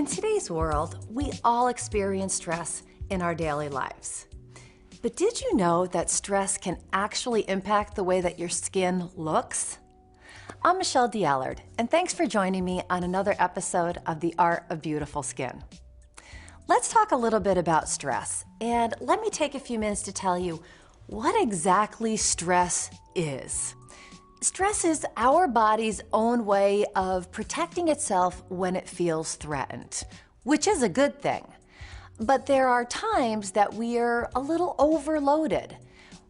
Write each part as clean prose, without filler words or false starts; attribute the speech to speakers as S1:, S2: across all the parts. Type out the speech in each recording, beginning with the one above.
S1: In today's world, we all experience stress in our daily lives. But did you know that stress can actually impact the way that your skin looks? I'm Michelle D'Allard, and thanks for joining me on another episode of The Art of Beautiful Skin. Let's talk a little bit about stress, and let me take a few minutes to tell you what exactly stress is. Stress is our body's own way of protecting itself when it feels threatened, which is a good thing. But there are times that we are a little overloaded.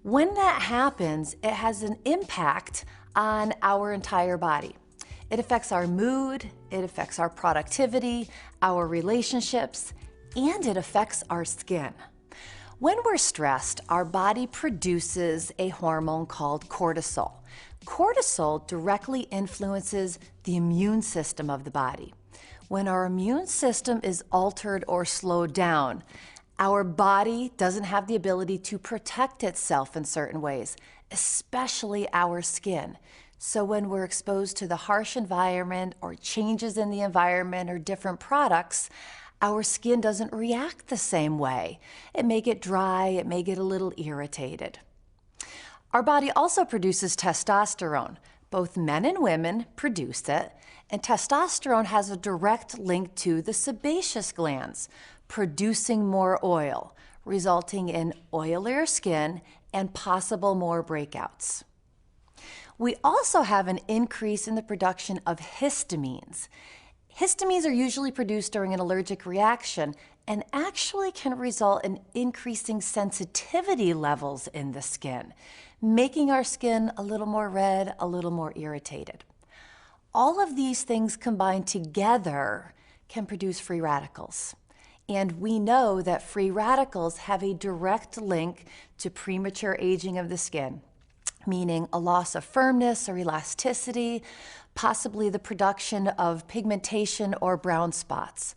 S1: When that happens, it has an impact on our entire body. It affects our mood, it affects our productivity, our relationships, and it affects our skin. When we're stressed, our body produces a hormone called cortisol. Cortisol directly influences the immune system of the body. When our immune system is altered or slowed down, our body doesn't have the ability to protect itself in certain ways, especially our skin. So when we're exposed to the harsh environment or changes in the environment or different products, our skin doesn't react the same way. It may get dry, it may get a little irritated. Our body also produces testosterone. Both men and women produce it, and testosterone has a direct link to the sebaceous glands, producing more oil, resulting in oilier skin and possible more breakouts. We also have an increase in the production of histamines. Histamines are usually produced during an allergic reaction and actually can result in increasing sensitivity levels in the skin, making our skin a little more red, a little more irritated. All of these things combined together can produce free radicals. And we know that free radicals have a direct link to premature aging of the skin, meaning a loss of firmness or elasticity, possibly the production of pigmentation or brown spots.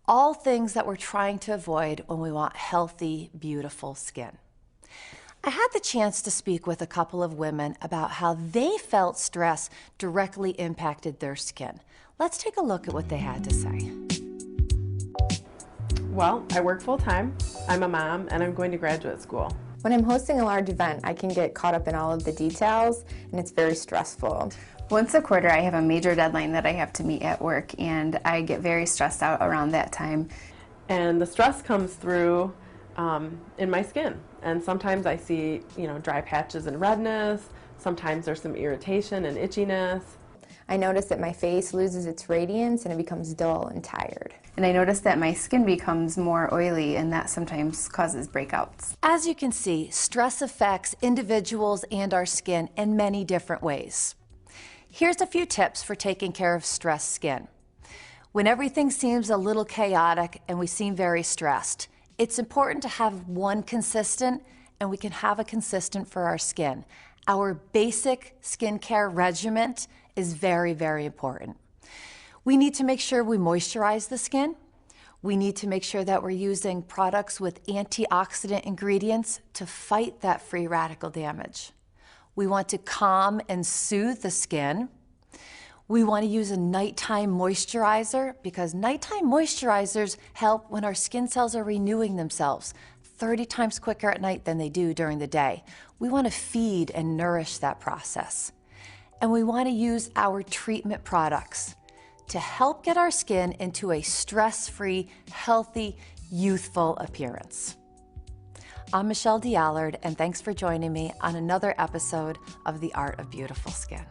S1: All things that we're trying to avoid when we want healthy, beautiful skin. I had the chance to speak with a couple of women about how they felt stress directly impacted their skin. Let's take a look at what they had to say.
S2: Well, I work full-time, I'm a mom, and I'm going to graduate school.
S3: When I'm hosting a large event, I can get caught up in all of the details, and it's very stressful.
S4: Once a quarter, I have a major deadline that I have to meet at work, and I get very stressed out around that time.
S2: And the stress comes through in my skin. And sometimes I see, dry patches and redness. Sometimes there's some irritation and itchiness.
S3: I notice that my face loses its radiance and it becomes dull and tired.
S4: And I notice that my skin becomes more oily, and that sometimes causes breakouts.
S1: As you can see, stress affects individuals and our skin in many different ways. Here's a few tips for taking care of stressed skin. When everything seems a little chaotic and we seem very stressed, it's important to have one consistent, and we can have a consistent for our skin. Our basic skincare regimen is very, very important. We need to make sure we moisturize the skin. We need to make sure that we're using products with antioxidant ingredients to fight that free radical damage. We want to calm and soothe the skin. We want to use a nighttime moisturizer because nighttime moisturizers help when our skin cells are renewing themselves 30 times quicker at night than they do during the day. We want to feed and nourish that process. And we want to use our treatment products to help get our skin into a stress-free, healthy, youthful appearance. I'm Michelle D'Allard, and thanks for joining me on another episode of The Art of Beautiful Skin.